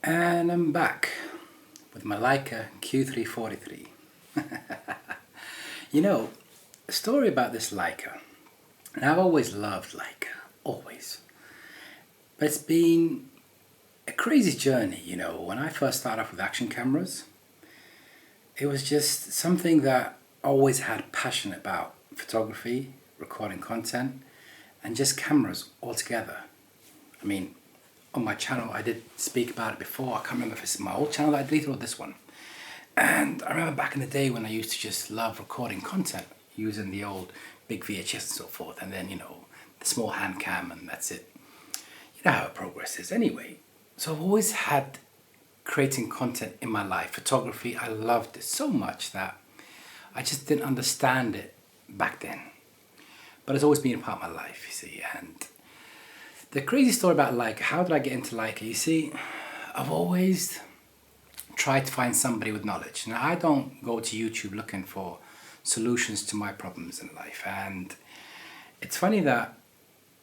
And I'm back with my Leica Q3 43. You know, a story about this Leica, and I've always loved Leica, always. But it's been a crazy journey, when I first started off with action cameras, it was just something that I always had passion about photography, recording content, and just cameras altogether. I mean, on my channel, I did speak about it before. I can't remember if it's my old channel that I deleted or this one. And I remember back in the day when I used to just love recording content using the old big VHS and so forth, and then, the small hand cam, and that's it. You know how it progresses anyway. So I've always had creating content in my life. Photography, I loved it so much that I just didn't understand it back then. But it's always been a part of my life, you see. And the crazy story about Leica, how did I get into Leica? You see, I've always tried to find somebody with knowledge. Now, I don't go to YouTube looking for solutions to my problems in life. And it's funny that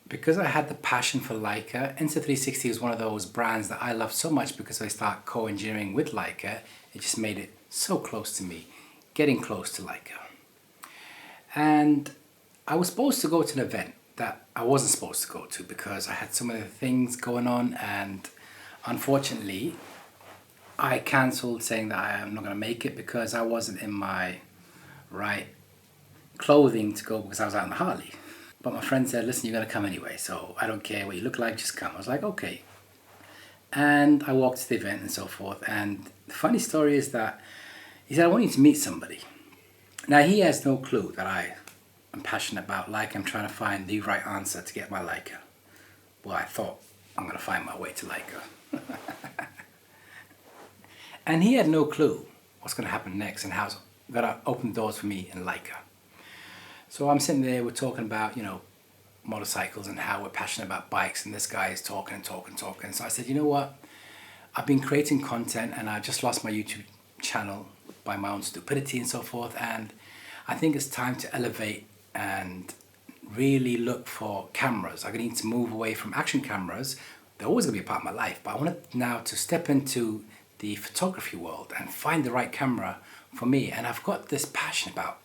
because I had the passion for Leica, Insta360 is one of those brands that I love so much because I started co-engineering with Leica. It just made it so close to me, getting close to Leica. And I was supposed to go to an event that I wasn't supposed to go to because I had some other things going on, and unfortunately I cancelled, saying that I am not going to make it because I wasn't in my right clothing to go because I was out on the Harley. But my friend said, listen, you're going to come anyway, so I don't care what you look like, just come. I was like, okay. And I walked to the event and so forth, and the funny story is that he said, I want you to meet somebody. Now, he has no clue that I am passionate about Leica. I'm trying to find the right answer to get my Leica. Well, I thought I'm going to find my way to Leica. And he had no clue what's going to happen next and how it's going to open doors for me in Leica. So I'm sitting there, we're talking about, motorcycles and how we're passionate about bikes, and this guy is talking and talking and talking. So I said, you know what? I've been creating content and I just lost my YouTube channel by my own stupidity and so forth, and I think it's time to elevate and really look for cameras. I need to move away from action cameras. They're always going to be a part of my life, but I wanted now to step into the photography world and find the right camera for me. And I've got this passion about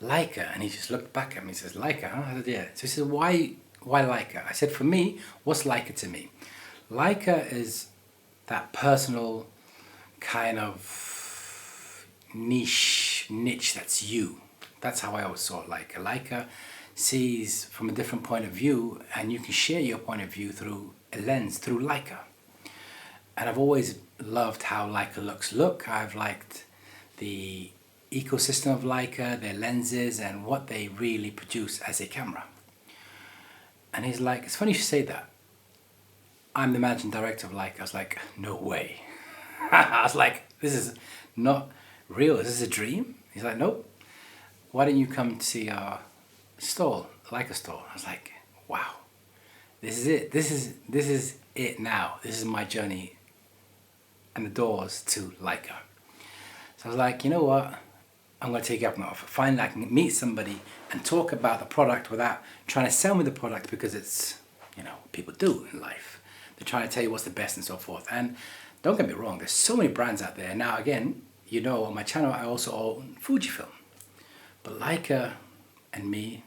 Leica. And he just looked back at me and says, Leica, huh? I said, yeah. So he said, why Leica? I said, for me, what's Leica to me? Leica is that personal kind of niche that's you. That's how I always saw Leica. Leica sees from a different point of view, and you can share your point of view through a lens, through Leica. And I've always loved how Leica looks. I've liked the ecosystem of Leica, their lenses, and what they really produce as a camera. And he's like, it's funny you should say that. I'm the managing director of Leica. I was like, no way. I was like, this is not real. Is this a dream? He's like, nope. Why don't you come to see our stall, Leica stall? I was like, wow, this is it. This is it now. This is my journey and the doors to Leica. So I was like, you know what? I'm going to take you up on the offer. Finally, I can meet somebody and talk about the product without trying to sell me the product, because it's, people do in life. They're trying to tell you what's the best and so forth. And don't get me wrong, there's so many brands out there. Now, again, on my channel, I also own Fujifilm. But Leica and me,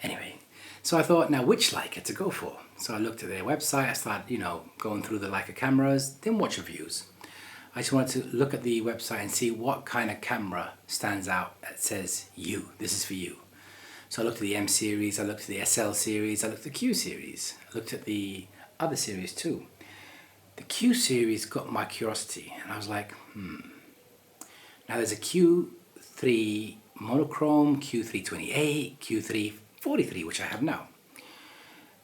anyway. So I thought, now which Leica to go for? So I looked at their website. I started, going through the Leica cameras, didn't watch reviews. I just wanted to look at the website and see what kind of camera stands out that says you, this is for you. So I looked at the M series, I looked at the SL series, I looked at the Q series, I looked at the other series too. The Q series got my curiosity, and I was like, Now there's a Q3 monochrome, Q3 Q3 43, which I have now.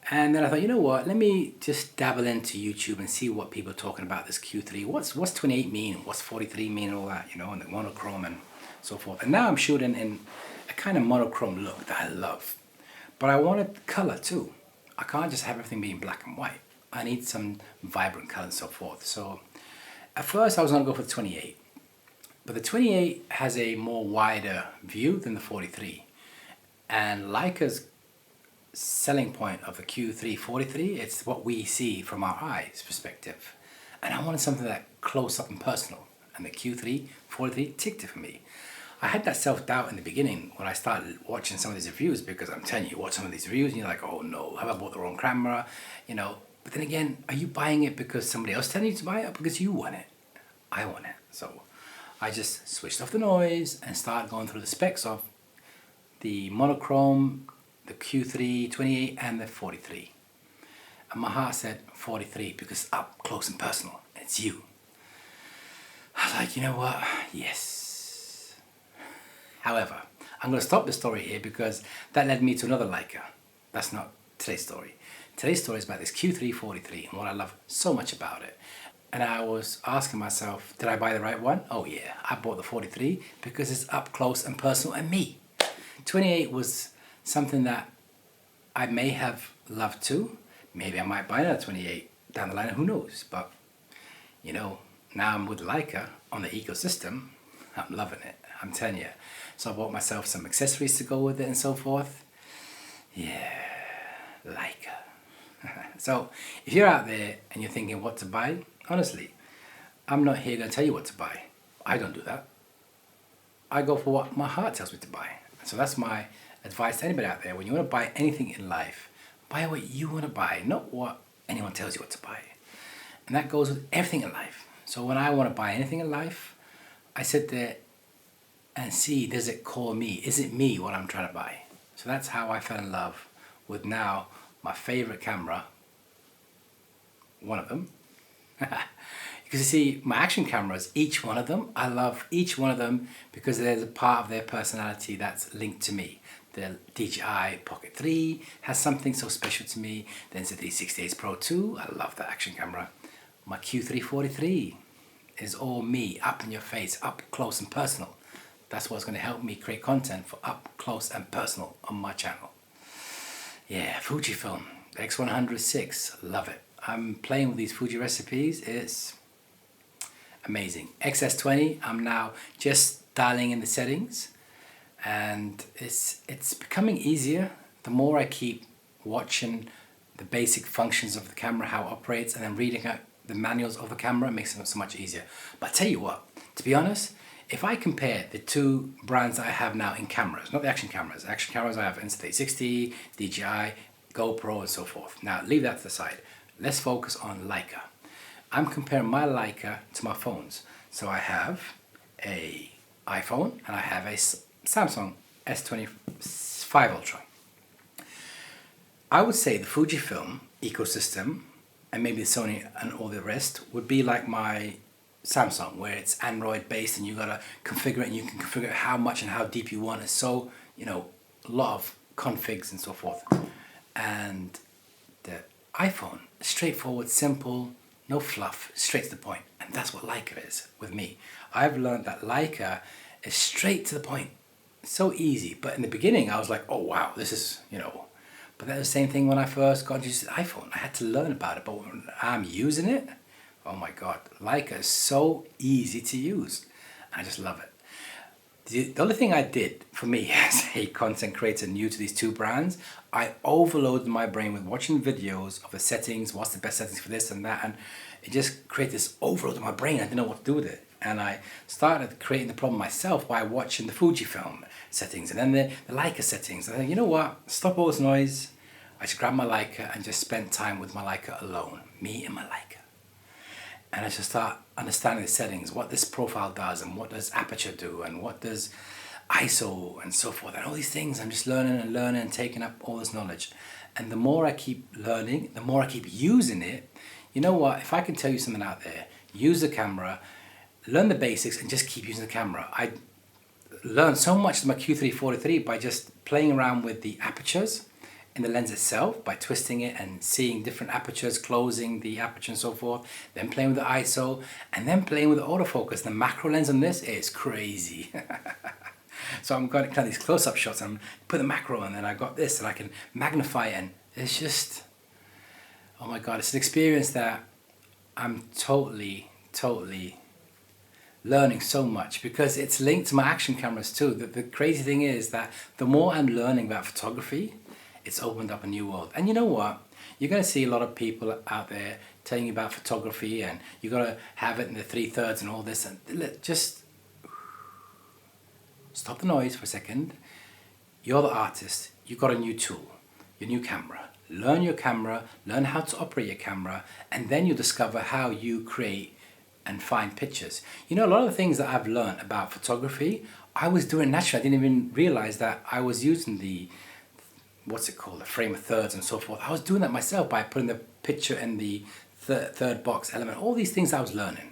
And then I thought, you know what, let me just dabble into YouTube and see what people are talking about this Q3. What's 28 mean? What's 43 mean? And all that, and the monochrome and so forth. And now I'm shooting in a kind of monochrome look that I love. But I wanted color too. I can't just have everything being black and white. I need some vibrant color and so forth. So at first I was going to go for the 28. But the 28 has a more wider view than the 43. And Leica's selling point of the Q3 43. It's what we see from our eyes perspective. And I wanted something that close up and personal. And the Q3 43 ticked it for me. I had that self-doubt in the beginning when I started watching some of these reviews, because I'm telling you, watch some of these reviews and you're like, oh no, have I bought the wrong camera? You know, but then again, are you buying it because somebody else telling you to buy it, or because you want it? I want it. So I just switched off the noise and started going through the specs of the monochrome, the Q3 28 and the 43. And my heart said 43 because it's up close and personal. It's you. I was like, you know what? Yes. However, I'm going to stop the story here because that led me to another Leica. That's not today's story. Today's story is about this Q3 43 and what I love so much about it. And I was asking myself, did I buy the right one? Oh yeah, I bought the 43 because it's up close and personal and me. 28 was something that I may have loved too. Maybe I might buy another 28 down the line, who knows? But, you know, now I'm with Leica on the ecosystem. I'm loving it, I'm telling you. So I bought myself some accessories to go with it and so forth. Yeah, Leica. So if you're out there and you're thinking what to buy, honestly, I'm not here going to tell you what to buy. I don't do that. I go for what my heart tells me to buy. So that's my advice to anybody out there. When you want to buy anything in life, buy what you want to buy, not what anyone tells you what to buy. And that goes with everything in life. So when I want to buy anything in life, I sit there and see, does it call me? Is it me what I'm trying to buy? So that's how I fell in love with now my favorite camera, one of them. Because you see, my action cameras, each one of them, I love each one of them because there's a part of their personality that's linked to me. The DJI Pocket 3 has something so special to me. Then the D68 Pro 2, I love that action camera. My Q3 43 is all me, up in your face, up close and personal. That's what's going to help me create content for up close and personal on my channel. Yeah, Fujifilm, X100 love it. I'm playing with these Fuji recipes, it's amazing. XS20, I'm now just dialing in the settings, and it's becoming easier the more I keep watching the basic functions of the camera, how it operates, and then reading out the manuals of the camera. It makes it so much easier. But I tell you what, to be honest, if I compare the two brands that I have now in cameras, not the action cameras I have Insta360, DJI, GoPro and so forth. Now leave that to the side. Let's focus on Leica. I'm comparing my Leica to my phones. So I have a iPhone and I have a Samsung S25 Ultra. I would say the Fujifilm ecosystem and maybe the Sony and all the rest would be like my Samsung, where it's Android based and you gotta configure it and you can configure how much and how deep you want it. So, you know, a lot of configs and so forth. And the iPhone, straightforward, simple, no fluff, straight to the point. And that's what Leica is with me. I've learned that Leica is straight to the point. So easy. But in the beginning, I was like, oh wow, this is, you know. But that's the same thing when I first got used to the iPhone. I had to learn about it. But when I'm using it, oh my God, Leica is so easy to use. I just love it. The other thing I did for me as a content creator new to these two brands, I overloaded my brain with watching videos of the settings, what's the best settings for this and that, and it just created this overload in my brain. I didn't know what to do with it. And I started creating the problem myself by watching the Fujifilm settings and then the Leica settings. I think, you know what, stop all this noise. I just grabbed my Leica and just spent time with my Leica alone, me and my Leica. And I just start understanding the settings, what this profile does and what does aperture do and what does ISO and so forth. And all these things, I'm just learning and taking up all this knowledge. And the more I keep learning, the more I keep using it. You know what, if I can tell you something out there, use the camera, learn the basics and just keep using the camera. I learned so much of my Q3 43 by just playing around with the apertures in the lens itself, by twisting it and seeing different apertures, closing the aperture and so forth, then playing with the ISO, and then playing with the autofocus. The macro lens on this is crazy. So I'm going to kind of these close-up shots and put the macro and then I got this and I can magnify it, and it's just, oh my God, it's an experience that I'm totally learning so much because it's linked to my action cameras too. The crazy thing is that the more I'm learning about photography, It's opened up a new world. And you know what? You're going to see a lot of people out there telling you about photography, and you got to have it in the 3/3 and all this. And just stop the noise for a second. You're the artist. You got a new tool, your new camera. Learn your camera, learn how to operate your camera, and then you discover how you create and find pictures. You know, a lot of the things that I've learned about photography, I was doing naturally. I didn't even realize that I was using the, what's it called, the frame of thirds and so forth. I was doing that myself by putting the picture in the third box element. All these things I was learning.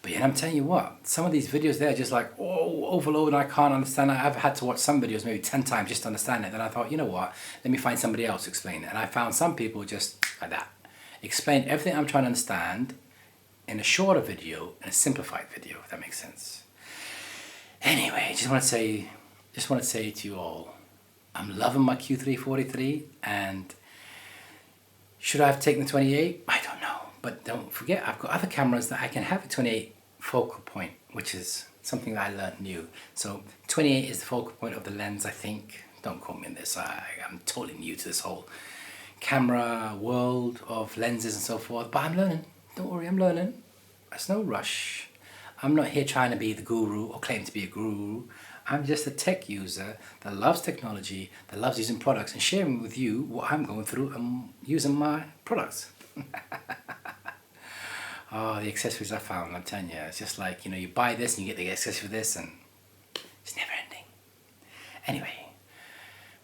But yeah, I'm telling you what, some of these videos there are just like, oh, overload, and I can't understand it. I've had to watch some videos maybe 10 times just to understand it. Then I thought, you know what, let me find somebody else to explain it. And I found some people just like that. Explain everything I'm trying to understand in a shorter video, in a simplified video, if that makes sense. Anyway, just want to say to you all, I'm loving my Q3 43, and should I have taken the 28? I don't know. But don't forget, I've got other cameras that I can have a 28 focal point, which is something that I learned new. So 28 is the focal point of the lens, I think. Don't quote me on this. I'm totally new to this whole camera world of lenses and so forth. But I'm learning. Don't worry, I'm learning. There's no rush. I'm not here trying to be the guru or claim to be a guru. I'm just a tech user that loves technology, that loves using products and sharing with you what I'm going through and using my products. Oh, the accessories I found, I'm telling you, it's just like, you know, you buy this and you get the accessory for this, and it's never ending. Anyway,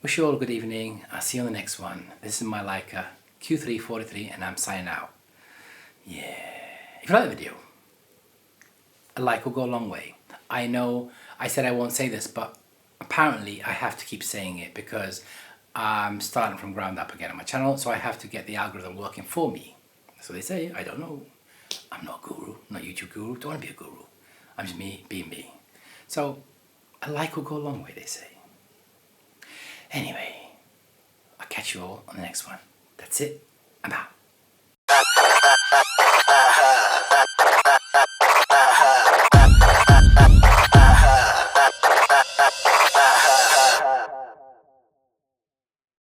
wish you all a good evening. I'll see you on the next one. This is my Leica Q3 43, and I'm signing out. Yeah. If you like the video, a like will go a long way. I know I said I won't say this, but apparently I have to keep saying it because I'm starting from ground up again on my channel, so I have to get the algorithm working for me. So they say, I don't know. I'm not a guru, I'm not a YouTube guru, don't want to be a guru. I'm just me being me. So a like will go a long way, they say. Anyway, I'll catch you all on the next one. That's it. I'm out.